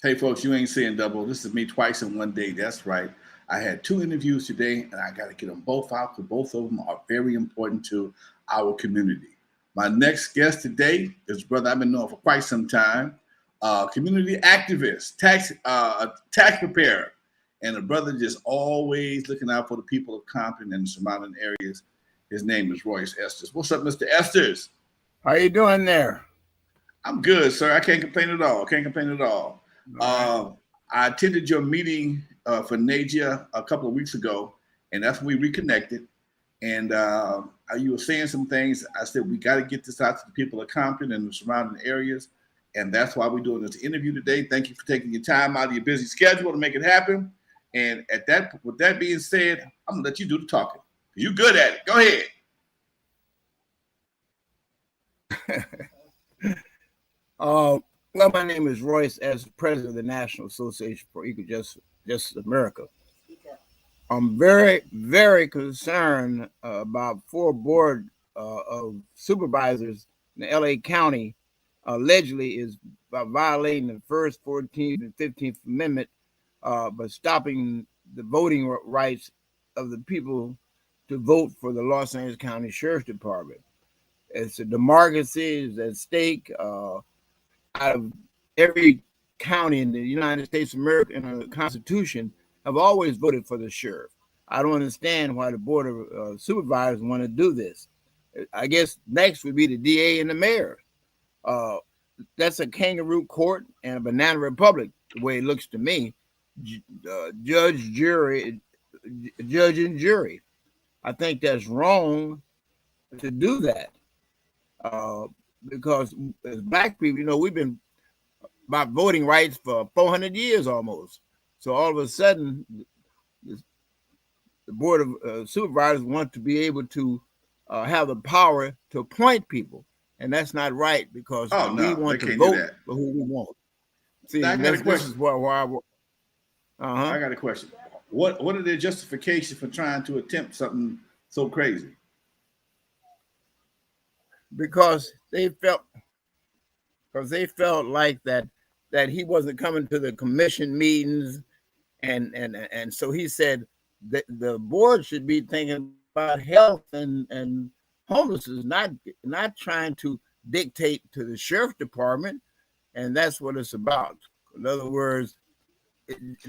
Hey, folks, you ain't saying double. This is me twice in one day. That's right. I had two interviews today, and I got to get them both out because both of them are very important to our community. My next guest today is a brother I've been knowing for quite some time, community activist, tax preparer, and a brother just always looking out for the people of Compton and the surrounding areas. His name is Royce Esters. What's up, Mr. Esters? How you doing there? I'm good, sir. I can't complain at all. Can't complain at all. All right. I attended your meeting for NAJEA a couple of weeks ago, and that's when we reconnected. And you were saying some things. I said, we got to get this out to the people of Compton and the surrounding areas. And that's why we're doing this interview today. Thank you for taking your time out of your busy schedule to make it happen. And with that being said, I'm going to let you do the talking. You're good at it. Go ahead. Well, my name is Royce Esters, president of the National Association for Equal Justice America. I'm very, very concerned about four board of supervisors in the LA County allegedly is by violating the First, 14th, and 15th Amendment by stopping the voting rights of the people to vote for the Los Angeles County Sheriff's Department. It's a democracy is at stake. Out of every county in the United States of America in the Constitution have always voted for the sheriff. I don't understand why the Board of Supervisors want to do this. I guess next would be the DA and the mayor. That's a kangaroo court and a banana republic, the way it looks to me. Judge and jury. I think that's wrong to do that. Because as Black people, we've been about voting rights for 400 years almost. So all of a sudden, the Board of Supervisors want to be able to have the power to appoint people. And that's not right because we want to vote for who we want. See, this is why I got a question. What are their justifications for trying to attempt something so crazy? Because they felt like that he wasn't coming to the commission meetings, and so he said that the board should be thinking about health and homelessness, not trying to dictate to the sheriff's department, and that's what it's about. In other words,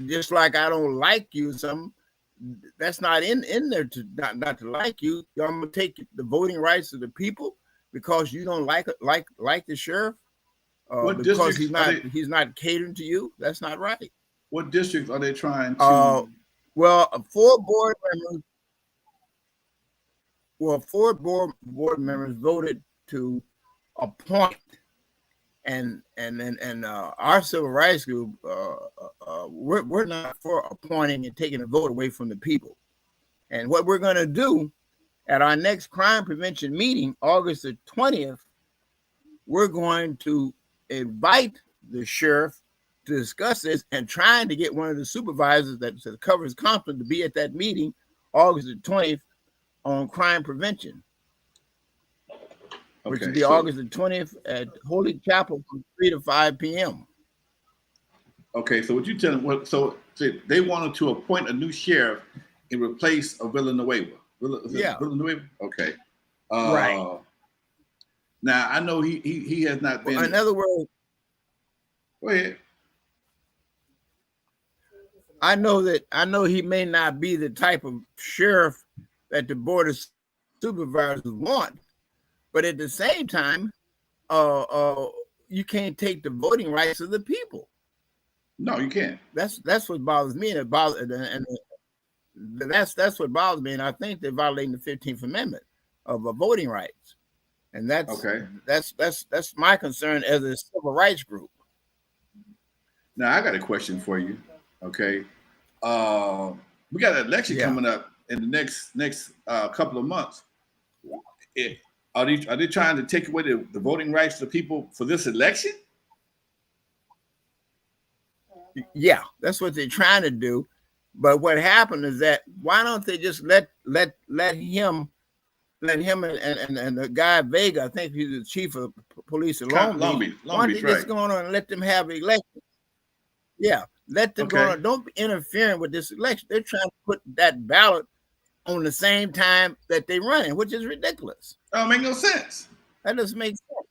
just like I don't like you, that's not in there to not to like you. I'm gonna take the voting rights of the people because you don't like the sheriff, because he's not catering to you. That's not right. What districts are they trying to? Four board members voted to appoint, and our civil rights group, we're not for appointing and taking a vote away from the people. And what we're going to do at our next crime prevention meeting, August the 20th, we're going to invite the sheriff to discuss this and trying to get one of the supervisors that covers Compton to be at that meeting, August the 20th, on crime prevention, which will be August the 20th at Holy Chapel from 3 to 5 p.m. Okay, so what you telling me? So they wanted to appoint a new sheriff in replace of Villanueva. Villanueva. Okay. Right. Now I know he has not been. In other words, go ahead. I know he may not be the type of sheriff that the Board of Supervisors want, but at the same time, you can't take the voting rights of the people. No, you can't. That's what bothers me, and that's what bothers me. And I think they're violating the 15th Amendment of voting rights, and that's okay. That's my concern as a civil rights group. Now I got a question for you. Okay, we got an election coming up in the next couple of months. Are they trying to take away the voting rights of the people for this election? Yeah, that's what they're trying to do. But what happened is that why don't they just let him and the guy Vega, I think he's the chief of police in Long Beach. Why don't they just go on and let them have elections? Yeah, let them go on. Don't be interfering with this election. They're trying to put that ballot on the same time that they running, which is ridiculous. That don't make no sense. That doesn't make sense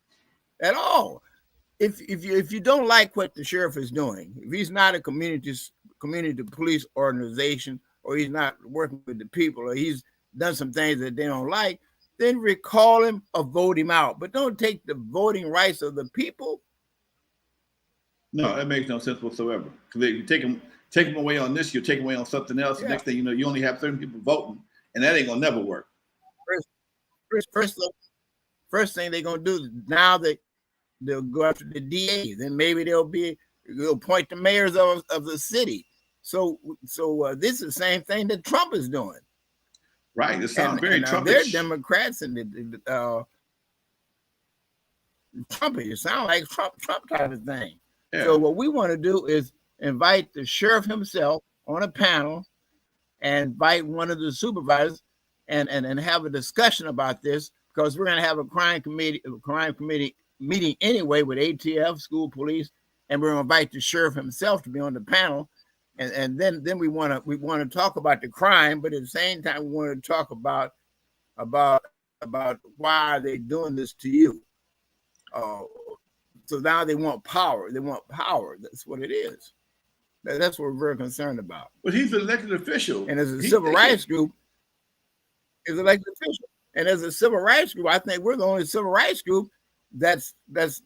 at all. If you don't like what the sheriff is doing, if he's not a community police organization, or he's not working with the people, or he's done some things that they don't like, then recall him or vote him out. But don't take the voting rights of the people. No, that makes no sense whatsoever. Because you take them away on this, you take them away on something else. The next thing you know, you only have certain people voting, and that ain't gonna never work. First thing they're gonna do now, they'll go after the DA. Then maybe they'll appoint the mayors of the city. So this is the same thing that Trump is doing. Right. It sounds very Trumpish. They're Democrats, and Trumpish. It sounds like Trump type of thing. Yeah. So what we want to do is invite the sheriff himself on a panel, and invite one of the supervisors, and have a discussion about this, because we're going to have a crime committee meeting anyway with ATF, school police, and we're going to invite the sheriff himself to be on the panel, and then we want to talk about the crime, but at the same time we want to talk about why are they doing this to you. So now they want power. They want power. That's what it is. That's what we're very concerned about. But he's an elected official, and as a civil rights group, is elected official. And as a civil rights group, I think we're the only civil rights group that's the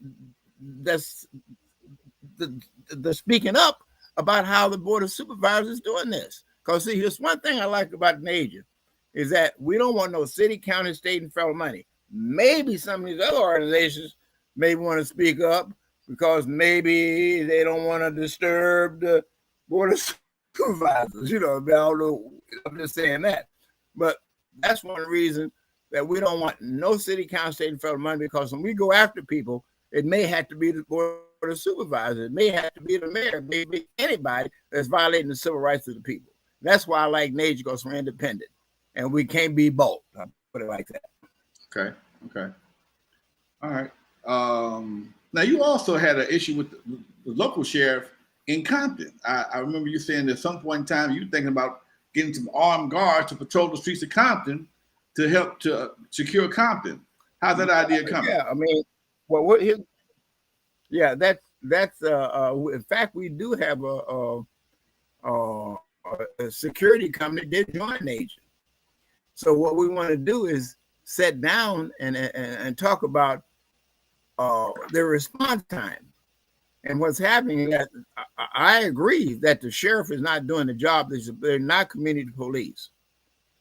speaking up about how the Board of Supervisors is doing this. Because see, there's one thing I like about NAJEA, is that we don't want no city, county, state, and federal money. Maybe some of these other organizations may want to speak up, because maybe they don't want to disturb the Board of Supervisors. I don't know. I'm just saying that. But that's one reason that we don't want no city, county, state, and federal money, because when we go after people, it may have to be the Board of Supervisors. It may have to be the mayor. It may be anybody that's violating the civil rights of the people. That's why I like NAJEA, because we're independent, and we can't be bold. I'll put it like that. Okay. All right. Now, you also had an issue with the local sheriff in Compton. I remember you saying at some point in time you were thinking about getting some armed guards to patrol the streets of Compton to help to secure Compton. How's that idea coming? Yeah, I mean, that's in fact, we do have a security company that joined NAJEA. So what we want to do is sit down and talk about their response time. And what's happening is that I agree that the sheriff is not doing the job. They're not community police.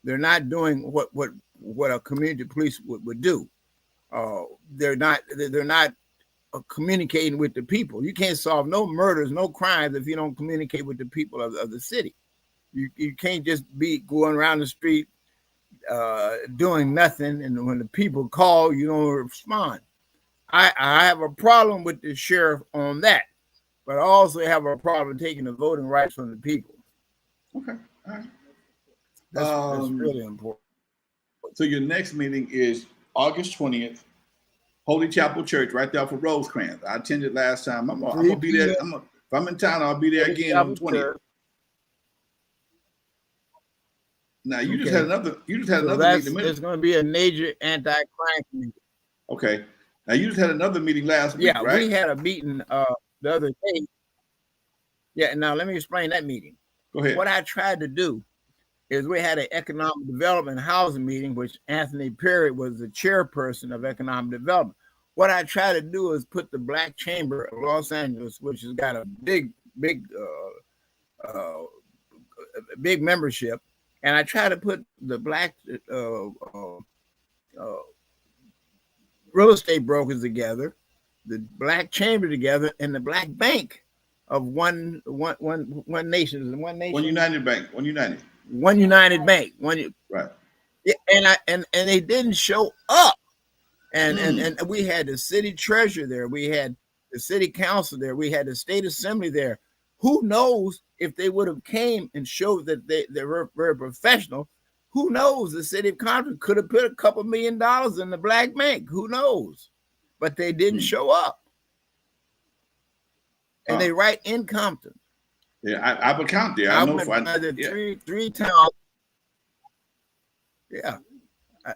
They're not doing what a community police would do. They're not communicating with the people. You can't solve no murders, no crimes if you don't communicate with the people of the city. You can't just be going around the street doing nothing, and when the people call, you don't respond. I have a problem with the sheriff on that, but I also have a problem taking the voting rights from the people. Okay, all right. That's really important. So your next meeting is August 20th, Holy Chapel Church, right there for Rosecrans. I attended last time. I'm gonna be there. If I'm in town, I'll be there again on the 20th. Now you just had another. Meeting. It's going to be a NAJEA anti-crime meeting. Okay. Now you just had another meeting last week, right? Yeah, we had a meeting the other day. Yeah. Now let me explain that meeting. Go ahead. What I tried to do is we had an economic development housing meeting, which Anthony Perry was the chairperson of economic development. What I tried to do is put the Black Chamber of Los Angeles, which has got a big membership, and I tried to put the Black real estate brokers together, the Black Chamber together, and the Black Bank of one nation. One United Bank. Right. Yeah, and they didn't show up. And we had the city treasurer there, we had the city council there, we had the state assembly there. Who knows if they would have came and showed that they were very professional? Who knows? The city of Compton could have put a couple $1 million in the Black Bank. Who knows? But they didn't show up. And they right in Compton. Yeah, I have account there. I I know went for by the yeah. three times. Yeah,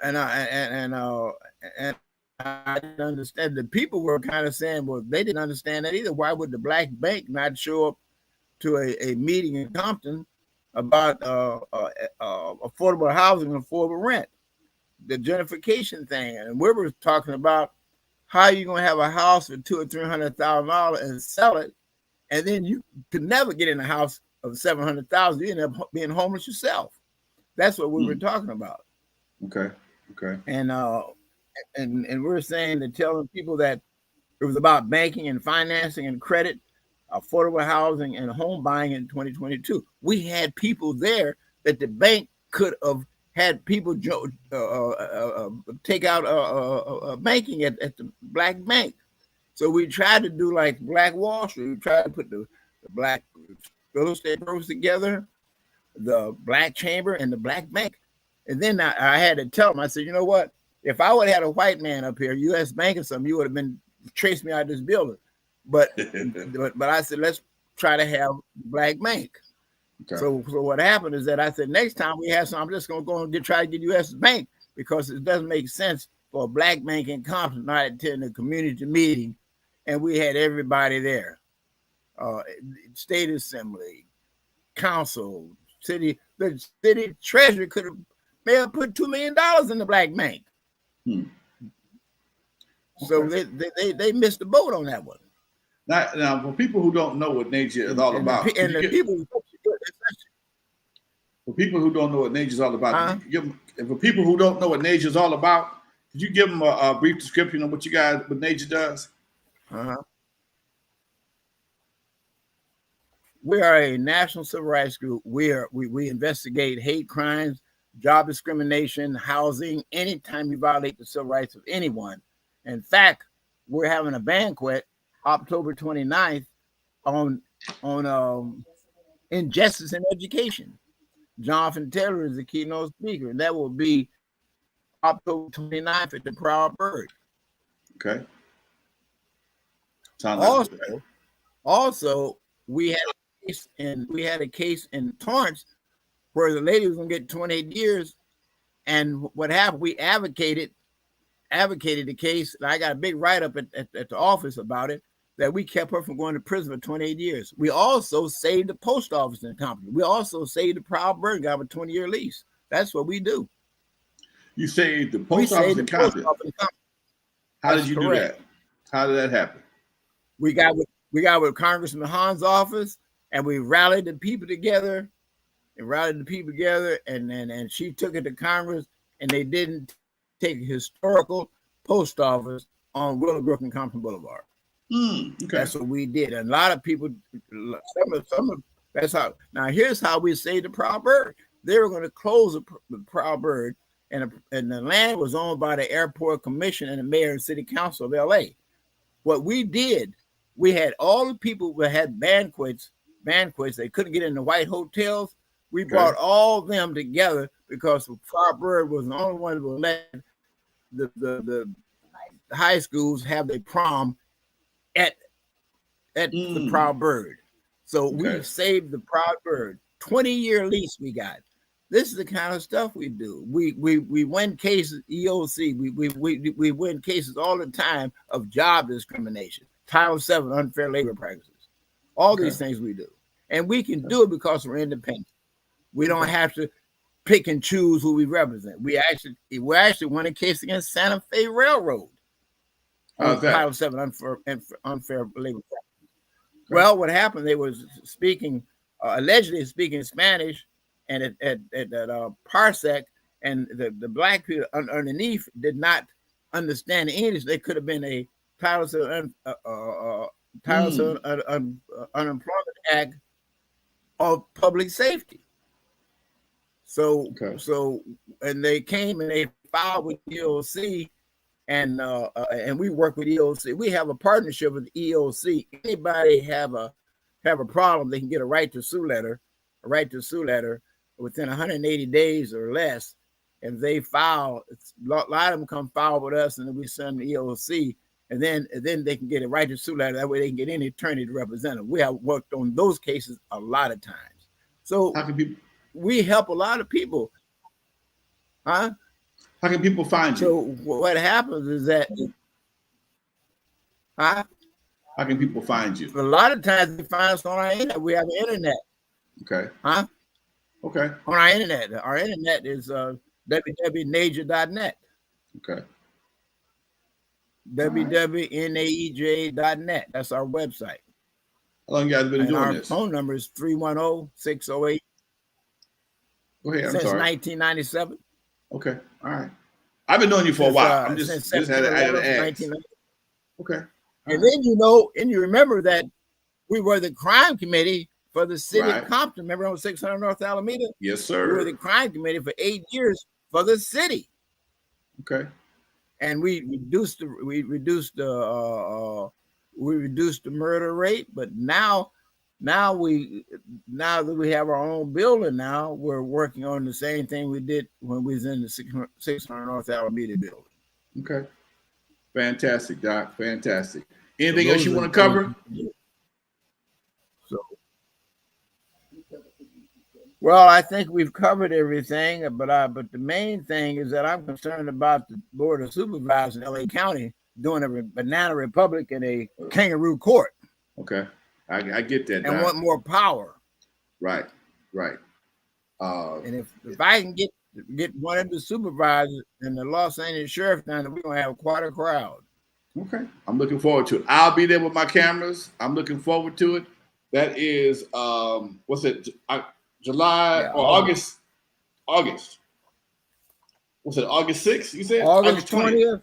and I didn't understand. The people were kind of saying, well, they didn't understand that either. Why would the black bank not show up to a meeting in Compton about affordable housing and affordable rent, the gentrification thing? And we were talking about how you gonna have a house for $200,000 or $300,000 and sell it, and then you could never get in a house of 700,000. You end up being homeless yourself. That's what we were talking about. Okay. Okay. And we're saying that telling people that it was about banking and financing and credit, affordable housing and home buying in 2022. We had people there that the bank could have had people take out banking at the black bank. So we tried to do like Black Wall Street. We tried to put the black real estate brokers together, the black chamber and the black bank. And then I had to tell them, I said, you know what? If I would have had a white man up here, U.S. Bank or something, you would have been chased me out of this building. But I said, let's try to have black bank. Okay. So what happened is that I said, next time we have some, I'm just going to go and try to get U.S. Bank, because it doesn't make sense for a black bank in Compton not attending a community meeting. And we had everybody there, state assembly, council, the city treasurer may have put $2 million in the black bank. Okay. So they missed the boat on that one. Now, for people who don't know what NAJEA is all about, for people who don't know what NAJEA is all about, for people who don't know what NAJEA is all about, could you give them a brief description of what NAJEA does? We are a national civil rights group. We investigate hate crimes, job discrimination, housing, anytime you violate the civil rights of anyone. In fact, we're having a banquet October 29th on injustice in education. Jonathan Taylor is the keynote speaker, and that will be October 29th at the Proud Bird. Okay. Also, we had a case in Torrance where the lady was gonna get 28 years, and what happened? We advocated the case. And I got a big write-up at the office about it, that we kept her from going to prison for 28 years. We also saved the post office in Compton. We also saved the Proud Bird, got a 20-year lease. That's what we do. You saved the post office in Compton. How did you do that? How did that happen? We got with Congressman Hahn's office, and we rallied the people together. And she took it to Congress, and they didn't take a historical post office on Willowbrook and Compton Boulevard. Okay. That's what we did. And a lot of people, that's how. Now, here's how we saved the Proud Bird. They were going to close the Proud Bird, and the land was owned by the Airport Commission and the mayor and city council of LA. What we did, we had all the people that had banquets, they couldn't get in the white hotels. We brought all of them together because the Proud Bird was the only one that would let the high schools have their prom at the Proud Bird. So we saved the Proud Bird. 20-year lease we got. This is the kind of stuff we do. We win cases, EOC. We win cases all the time of job discrimination, Title VII, unfair labor practices. All these things we do. And we can do it because we're independent. We don't have to pick and choose who we represent. We actually won a case against Santa Fe Railroad on Title VII, unfair labor practices. Well, what happened? They was allegedly speaking Spanish, and at Parsec, and the black people underneath did not understand English. They could have been a Title VII Unemployment Act of public safety. So and they came and they filed with EOC, and we work with EOC. We have a partnership with EOC. Anybody have a problem, they can get a right to sue letter within 180 days or less. And they file, a lot of them come file with us, and then we send the EOC, and then they can get a right to sue letter. That way they can get any attorney to represent them. We have worked on those cases a lot of times. So we help a lot of people. Huh? How can people find you? So what happens is that, huh? How can people find you? A lot of times they find us on our internet. We have the internet. Okay. Huh? Okay. On our internet. Our internet is www.NAJEA.net. Okay. www.NAJEA.net. That's our website. How long you guys been doing this? Our phone number is 310-608. Go ahead. I'm since sorry. 1997. Okay. All right. I've been knowing you for a while. I'm just had to ask. Okay. And then you remember that we were the crime committee for the city of Compton. Remember on 600 North Alameda? Yes, sir. We were the crime committee for 8 years for the city. Okay. And we reduced the murder rate, but now that we have our own building, now we're working on the same thing we did when we was in the 600 North Alameda building. Okay. Fantastic, Doc. Fantastic. Anything else you want to cover? Well, I think we've covered everything, but the main thing is that I'm concerned about the Board of Supervisors in LA County doing a banana republic in a kangaroo court. Okay, I get that. And want more power. Right. And if I can get one of the supervisors and the Los Angeles Sheriff down there, we're gonna have quite a crowd. Okay, I'm looking forward to it. I'll be there with my cameras. I'm looking forward to it. That is what's it? July or August. What's it? August 6th? You said August 20th.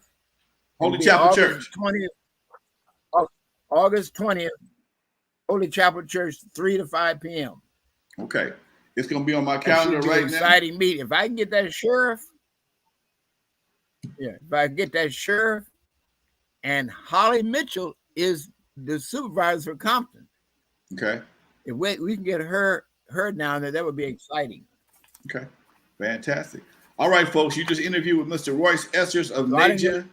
Holy Chapel Church. August 20th. Holy Chapel Church, 3 to 5 p.m. Okay, it's gonna be on my calendar right now. Exciting meeting. If I can get that sheriff, and Holly Mitchell is the supervisor for Compton. Okay. If we can get her down there, that would be exciting. Okay. Fantastic. All right, folks. You just interviewed with Mr. Royce Esters of NAJEA,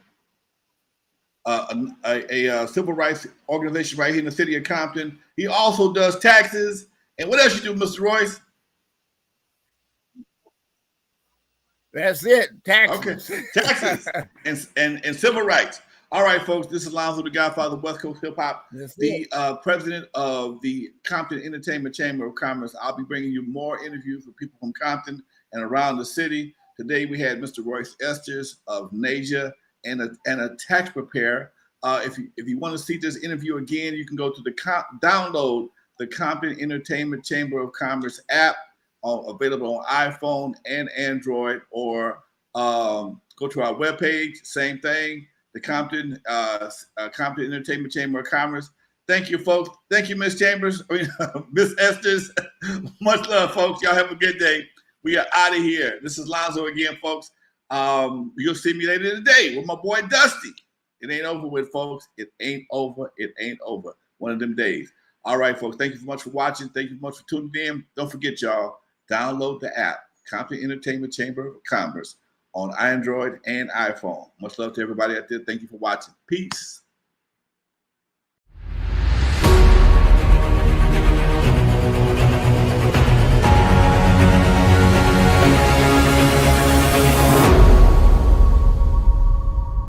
a civil rights organization right here in the city of Compton. He also does taxes. And what else you do, Mr. Royce? That's it. Taxes. Okay. Taxes and civil rights. All right, folks, this is Lonzo, the Godfather of West Coast Hip Hop, president of the Compton Entertainment Chamber of Commerce. I'll be bringing you more interviews with people from Compton and around the city. Today, we had Mr. Royce Esters of NAJEA and a tax preparer. If you want to see this interview again, you can go to download the Compton Entertainment Chamber of Commerce app, available on iPhone and Android, or go to our webpage, same thing. The Compton Entertainment Chamber of Commerce. Thank you, folks. Thank you, Miss Chambers. Miss Esters. Much love, folks. Y'all have a good day. We are out of here. This is Lonzo again, folks. You'll see me later today with my boy Dusty. It ain't over with, folks. It ain't over. It ain't over. One of them days. All right, folks. Thank you so much for watching. Thank you so much for tuning in. Don't forget, y'all, download the app, Compton Entertainment Chamber of Commerce, on Android and iPhone. Much love to everybody out there. Thank you for watching. Peace.